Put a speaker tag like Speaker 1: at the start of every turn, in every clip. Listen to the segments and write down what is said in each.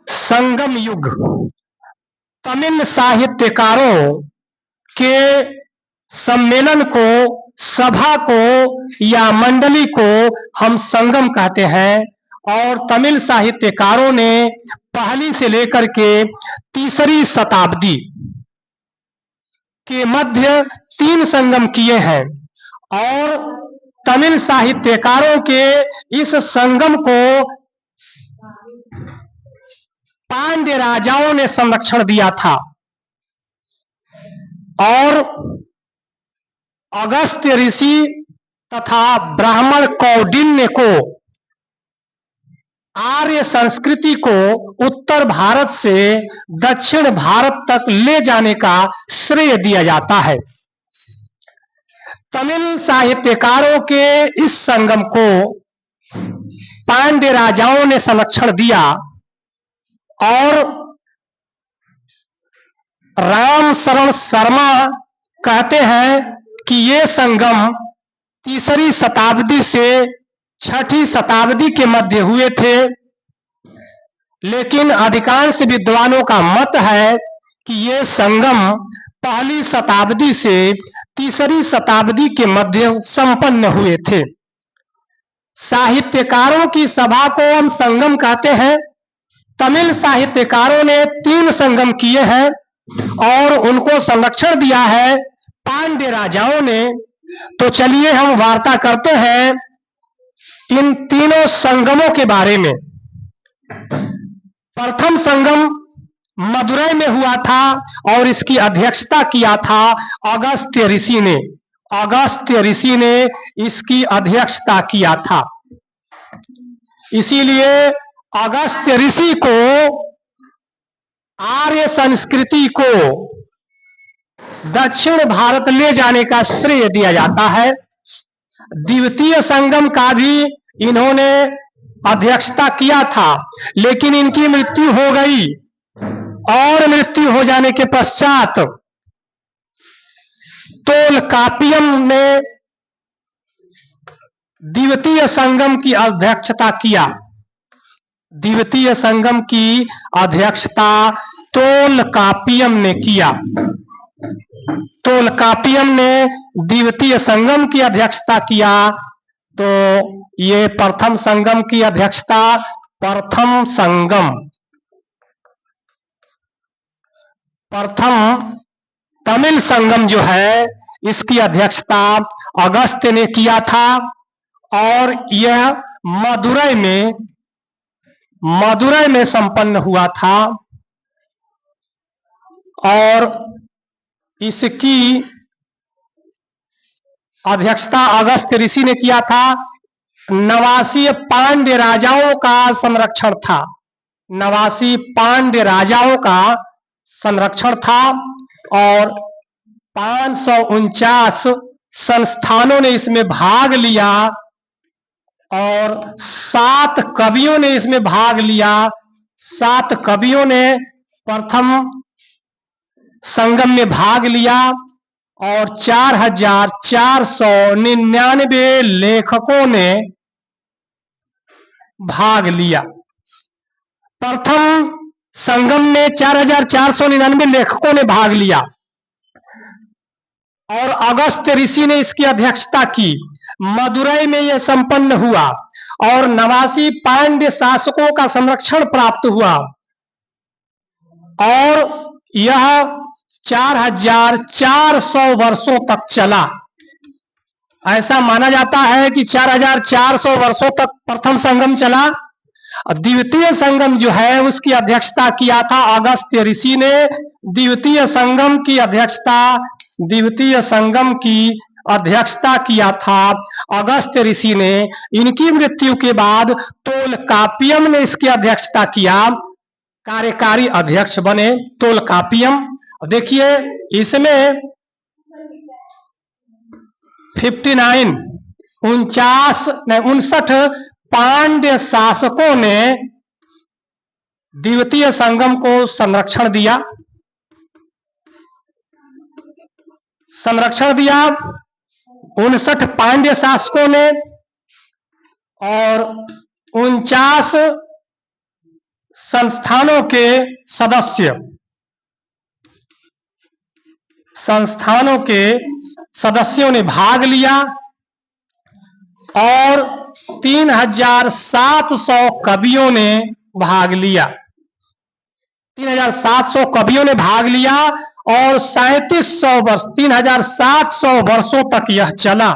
Speaker 1: संगम युग तमिल साहित्यकारों के सम्मेलन को, सभा को या मंडली को हम संगम कहते हैं। और तमिल साहित्यकारों ने पहली से लेकर के तीसरी शताब्दी के मध्य 3 संगम किए हैं और तमिल साहित्यकारों के इस संगम को पांड्य राजाओं ने संरक्षण दिया था और अगस्त्य ऋषि तथा ब्राह्मण कौंडिन्य को आर्य संस्कृति को उत्तर भारत से दक्षिण भारत तक ले जाने का श्रेय दिया जाता है। तमिल साहित्यकारों के इस संगम को पांड्य राजाओं ने संरक्षण दिया और राम शरण शर्मा कहते हैं कि ये संगम तीसरी शताब्दी से छठी शताब्दी के मध्य हुए थे, लेकिन अधिकांश विद्वानों का मत है कि ये संगम पहली शताब्दी से तीसरी शताब्दी के मध्य संपन्न हुए थे। साहित्यकारों की सभा को हम संगम कहते हैं। तमिल साहित्यकारों ने 3 संगम किए हैं और उनको संरक्षण दिया है पांड्य राजाओं ने। तो चलिए हम वार्ता करते हैं इन तीनों संगमों के बारे में। प्रथम संगम मदुरै में हुआ था और इसकी अध्यक्षता किया था अगस्त्य ऋषि ने। अगस्त्य ऋषि ने इसकी अध्यक्षता किया था। इसीलिए अगस्त्य ऋषि को आर्य संस्कृति को दक्षिण भारत ले जाने का श्रेय दिया जाता है। द्वितीय संगम का भी इन्होंने अध्यक्षता किया था, लेकिन इनकी मृत्यु हो गई और मृत्यु हो जाने के पश्चात तोलकापियम ने द्वितीय संगम की अध्यक्षता किया। द्वितीय संगम की अध्यक्षता तोलकापियम ने किया। तोलकापियम ने द्वितीय संगम की अध्यक्षता किया। तो ये प्रथम संगम की अध्यक्षता, प्रथम तमिल संगम जो है इसकी अध्यक्षता अगस्त्य ने किया था और यह मदुरै में संपन्न हुआ था और इसकी अध्यक्षता अगस्त्य ऋषि ने किया था। नवासी पांड्य राजाओं का संरक्षण था। नवासी पांड्य राजाओं का संरक्षण था और 549 संस्थानों ने इसमें भाग लिया और 7 कवियों ने इसमें भाग लिया। 7 कवियों ने प्रथम संगम में भाग लिया और 4499 लेखकों ने भाग लिया। प्रथम संगम में 4499 लेखकों ने भाग लिया और अगस्त्य ऋषि ने इसकी अध्यक्षता की। मदुरै में यह संपन्न हुआ और 89 पांड्य शासकों का संरक्षण प्राप्त हुआ और यह 4400 वर्षों तक चला। ऐसा माना जाता है कि 4400 वर्षों तक प्रथम संगम चला। द्वितीय संगम जो है उसकी अध्यक्षता किया था अगस्त्य ऋषि ने। द्वितीय संगम की अध्यक्षता किया था अगस्त्य ऋषि ने। इनकी मृत्यु के बाद तोलकापियम ने इसकी अध्यक्षता किया। कार्यकारी अध्यक्ष बने तोलकापियम। देखिए इसमें 59 पांड्य शासकों ने द्वितीय संगम को संरक्षण दिया। 59 पांड्य शासकों ने और 49 संस्थानों के सदस्य, संस्थानों के सदस्यों ने भाग लिया और 3700 कवियों ने भाग लिया। 3700 कवियों ने भाग लिया और 3700 वर्ष 3700 वर्षों तक यह चला।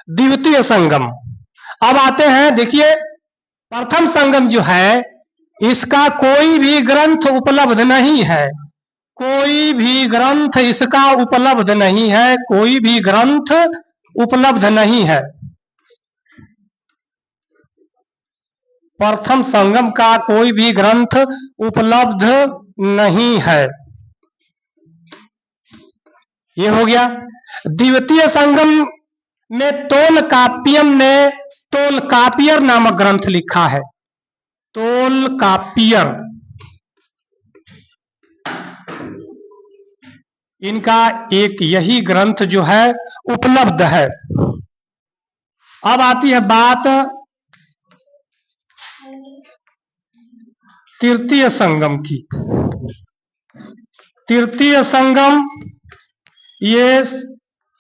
Speaker 1: द्वितीय संगम। अब आते हैं, देखिए प्रथम संगम जो है इसका कोई भी ग्रंथ उपलब्ध नहीं है, कोई भी ग्रंथ इसका उपलब्ध नहीं है, कोई भी ग्रंथ उपलब्ध नहीं है। प्रथम संगम का कोई भी ग्रंथ उपलब्ध नहीं है, ये हो गया। द्वितीय संगम में तोलकाप्पियम ने तोलकापियर नामक ग्रंथ लिखा है। तोलकापियर, इनका एक यही ग्रंथ जो है उपलब्ध है। अब आती है बात तृतीय संगम की। तृतीय संगम ये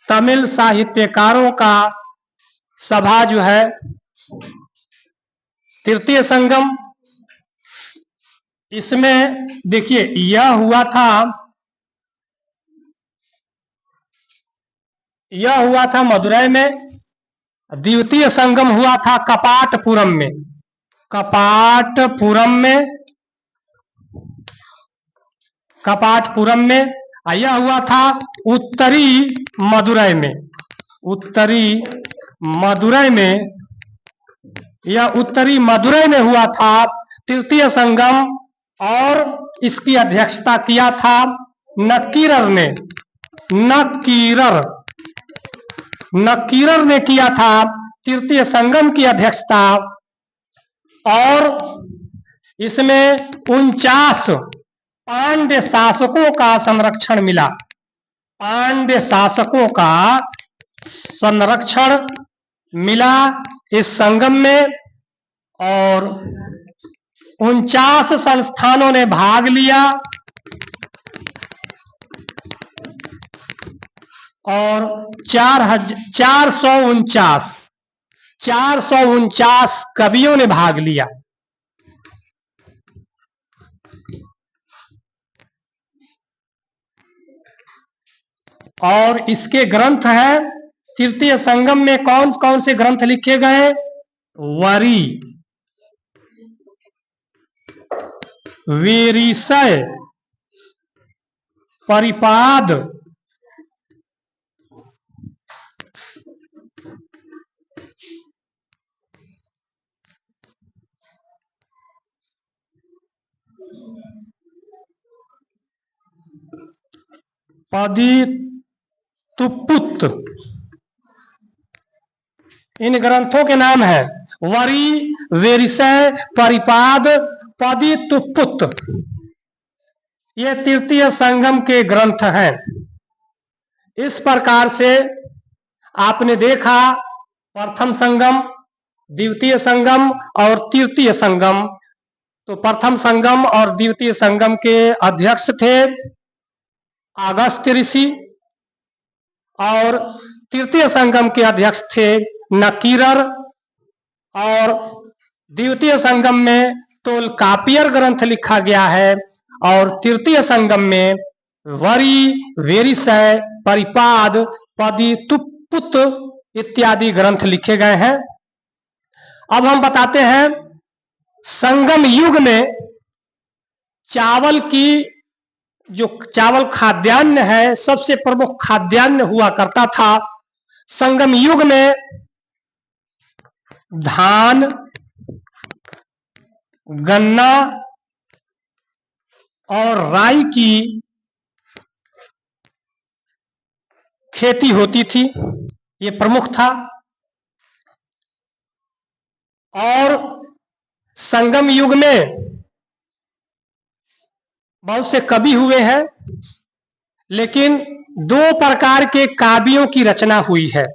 Speaker 1: तमिल साहित्यकारों का सभा जो है, तृतीय संगम, इसमें देखिए यह हुआ था मदुरई में। द्वितीय संगम हुआ था कपाटपुरम में। कपाटपुरम में यह हुआ था उत्तरी मदुरई में। यह उत्तरी मदुरई में हुआ था तृतीय संगम, और इसकी अध्यक्षता किया था नक्कीरर ने। नक्कीरर ने किया था तृतीय संगम की अध्यक्षता, और इसमें 49 पांड्य शासकों का संरक्षण मिला। पांड्य शासकों का संरक्षण मिला इस संगम में, और 49 संस्थानों ने भाग लिया और 449 कवियों ने भाग लिया। और इसके ग्रंथ है, तृतीय संगम में कौन कौन से ग्रंथ लिखे गए? वरी, वेरिसय, परिपाद, पदितुपुत, इन ग्रंथों के नाम है वरी, वेरिसय, परिपाद, पदितुपुत। ये तृतीय संगम के ग्रंथ हैं। इस प्रकार से आपने देखा प्रथम संगम, द्वितीय संगम और तृतीय संगम। तो प्रथम संगम और द्वितीय संगम के अध्यक्ष थे अगस्त्य ऋषि, और तृतीय संगम के अध्यक्ष थे नक्कीरर, और द्वितीय संगम में तोलकापियर ग्रंथ लिखा गया है, और तृतीय संगम में वरी, वेरिसय, परिपाद, पदितुपुत इत्यादि ग्रंथ लिखे गए हैं। अब हम बताते हैं, संगम युग में चावल की, जो चावल खाद्यान्न है, सबसे प्रमुख खाद्यान्न हुआ करता था। संगम युग में धान, गन्ना और राई की खेती होती थी, ये प्रमुख था। और संगम युग में बहुत से कवि हुए हैं, लेकिन 2 प्रकार के काव्यों की रचना हुई है।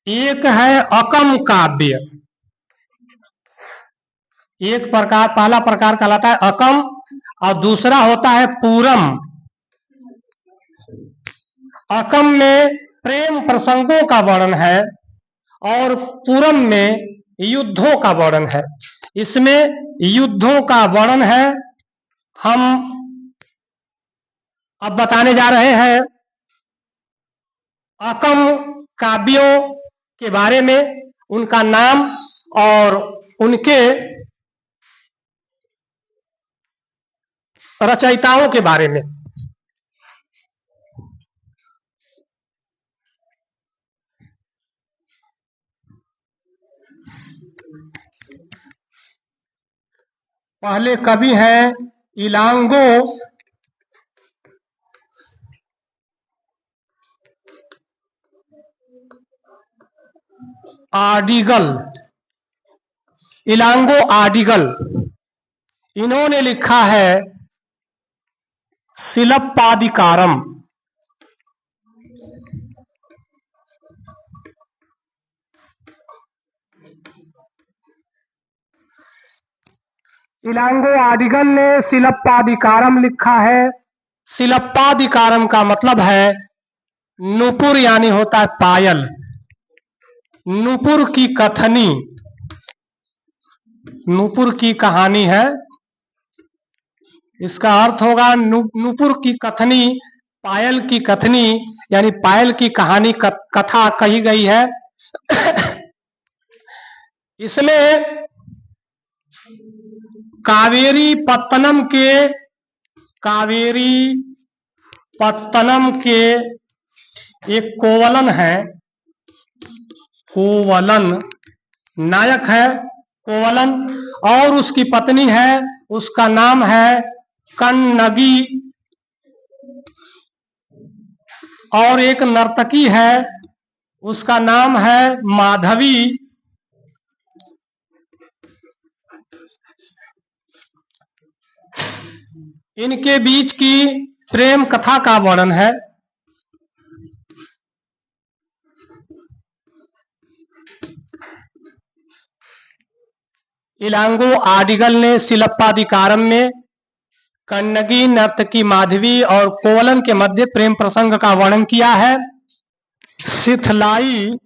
Speaker 1: एक है अकम काव्य, एक प्रकार, पहला प्रकार कहलाता है अकम और दूसरा होता है पूरम। अकम में प्रेम प्रसंगों का वर्णन है और पूरम में युद्धों का वर्णन है। इसमें युद्धों का वर्णन है, हम अब बताने जा रहे हैं अकम काव्यों के बारे में, उनका नाम और उनके रचयिताओं के बारे में। पहले कवि हैं इलांगो आडिगल। इलांगो आडिगल, इन्होंने लिखा है शिलप्पादिकारम। इलांगो आडिगल ने शिलप्पादिकारम लिखा है। शिलप्पादिकारम का मतलब है नूपुर, यानी होता है पायल। नूपुर की कथनी, नूपुर की कहानी है, इसका अर्थ होगा नूपुर की कथनी, पायल की कथनी, यानी पायल की कहानी कथा कही गई है। इसमें कावेरी पत्तनम के एक कोवलन है, कोवलन नायक है कोवलन, और उसकी पत्नी है, उसका नाम है कन्नगी, और एक नर्तकी है, उसका नाम है माधवी। इनके बीच की प्रेम कथा का वर्णन है। इलांगो आडिगल ने शिलप्पादिकारम में कन्नगी, नर्तकी माधवी और कोवलन के मध्य प्रेम प्रसंग का वर्णन किया है। सिथलाई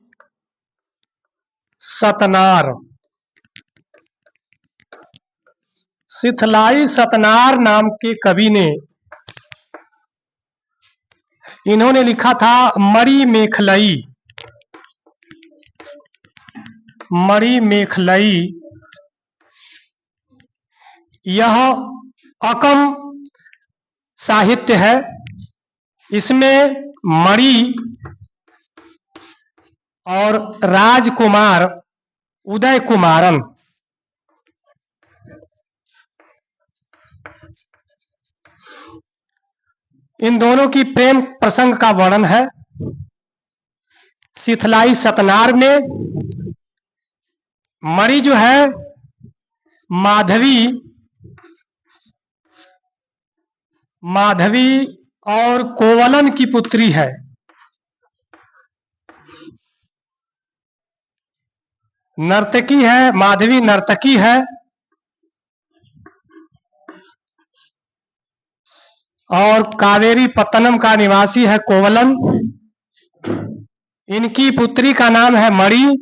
Speaker 1: सतनार, सिथलाई सतनार नाम के कवि ने, इन्होंने लिखा था मणि मेखलई। मणि मेखलई यह अकम साहित्य है। इसमें मणि और राजकुमार उदय कुमारन, इन दोनों की प्रेम प्रसंग का वर्णन है। सिथलाई सतनार में मणि जो है माधवी और कोवलन की पुत्री है। नर्तकी है, माधवी नर्तकी है, और कावेरी पत्तनम का निवासी है कोवलन। इनकी पुत्री का नाम है मणि,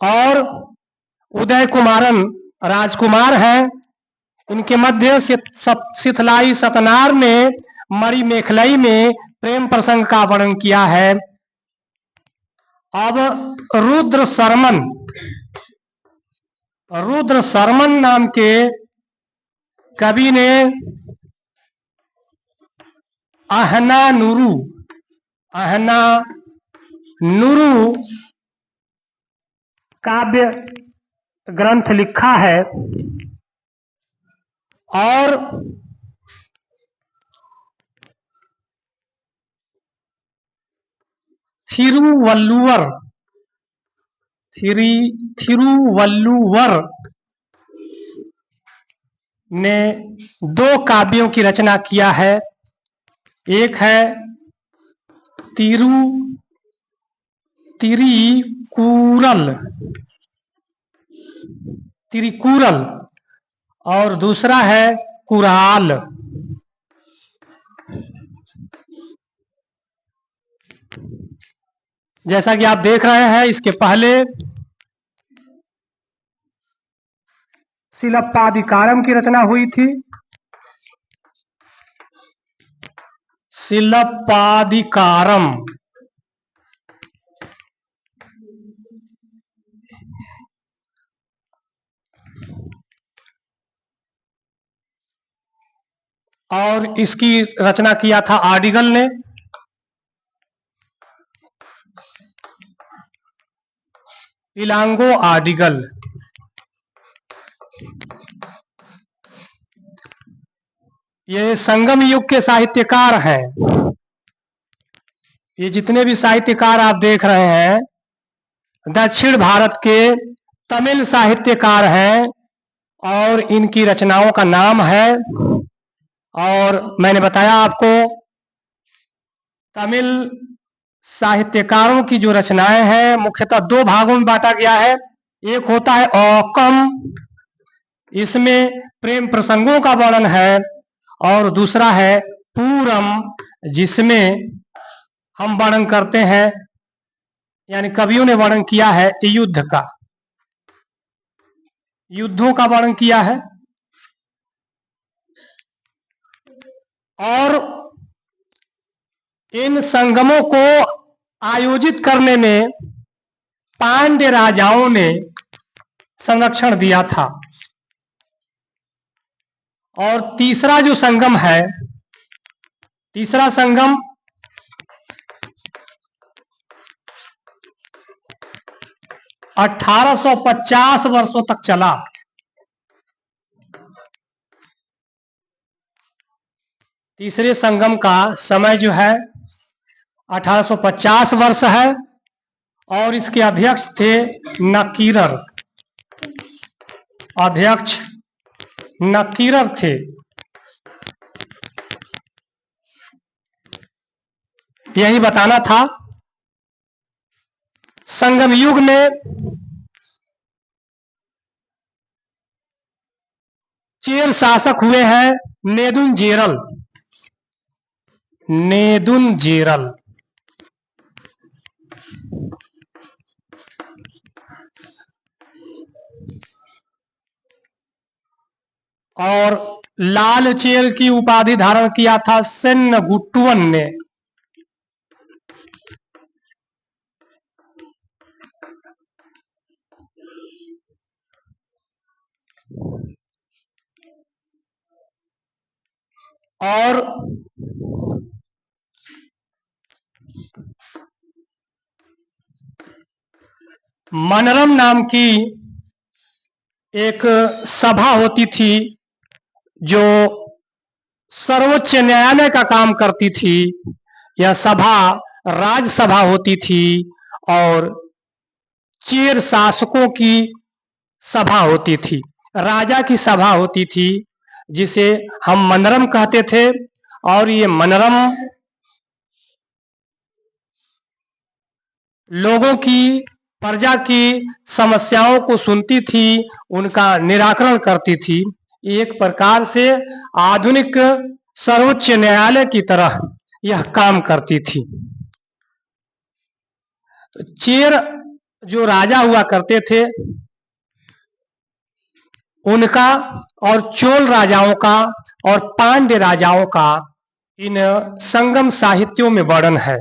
Speaker 1: और उदय कुमारन राजकुमार है। इनके मध्य सिथलाई सतनार ने मणि मेखलई में प्रेम प्रसंग का वर्णन किया है। अब रुद्र शर्मन नाम के कवि ने आहना नुरू काव्य ग्रंथ लिखा है, और थिरुवल्लुवर ने दो काव्यों की रचना किया है। एक है तिरुकुरल, त्रिकुरल और दूसरा है कुराल। जैसा कि आप देख रहे हैं, इसके पहले शिलप्पादिकारम की रचना हुई थी। शिलप्पादिकारम और इसकी रचना किया था आर्डिगल ने। इलांगो आर्डिगल। ये संगम युग के साहित्यकार हैं। ये जितने भी साहित्यकार आप देख रहे हैं, दक्षिण भारत के तमिल साहित्यकार हैं और इनकी रचनाओं का नाम है, और मैंने बताया आपको तमिल साहित्यकारों की जो रचनाएं हैं मुख्यतः दो भागों में बांटा गया है। एक होता है औकम, इसमें प्रेम प्रसंगों का वर्णन है, और दूसरा है पूरम, जिसमें हम वर्णन करते हैं, यानी कवियों ने वर्णन किया है युद्ध का, युद्धों का वर्णन किया है। और इन संगमों को आयोजित करने में पांड्य राजाओं ने संरक्षण दिया था। और तीसरा जो संगम है, तीसरा संगम 1850 वर्षों तक चला। तीसरे संगम का समय जो है 1850 वर्ष है, और इसके अध्यक्ष थे नकीरर, अध्यक्ष नकीरर थे। यही बताना था। संगम युग में चेर शासक हुए हैं नेदुनजेरल। नेदुनजेरल और लाल चेर की उपाधि धारण किया था सेन्नगुट्टुवन ने। और मनरम नाम की एक सभा होती थी जो सर्वोच्च न्यायालय का काम करती थी। यह सभा राज्यसभा होती थी और चेर शासकों की सभा होती थी, राजा की सभा होती थी, जिसे हम मनरम कहते थे। और ये मनरम लोगों की, प्रजा की समस्याओं को सुनती थी, उनका निराकरण करती थी। एक प्रकार से आधुनिक सर्वोच्च न्यायालय की तरह यह काम करती थी। तो चेर जो राजा हुआ करते थे, उनका और चोल राजाओं का और पांड्य राजाओं का इन संगम साहित्यों में वर्णन है।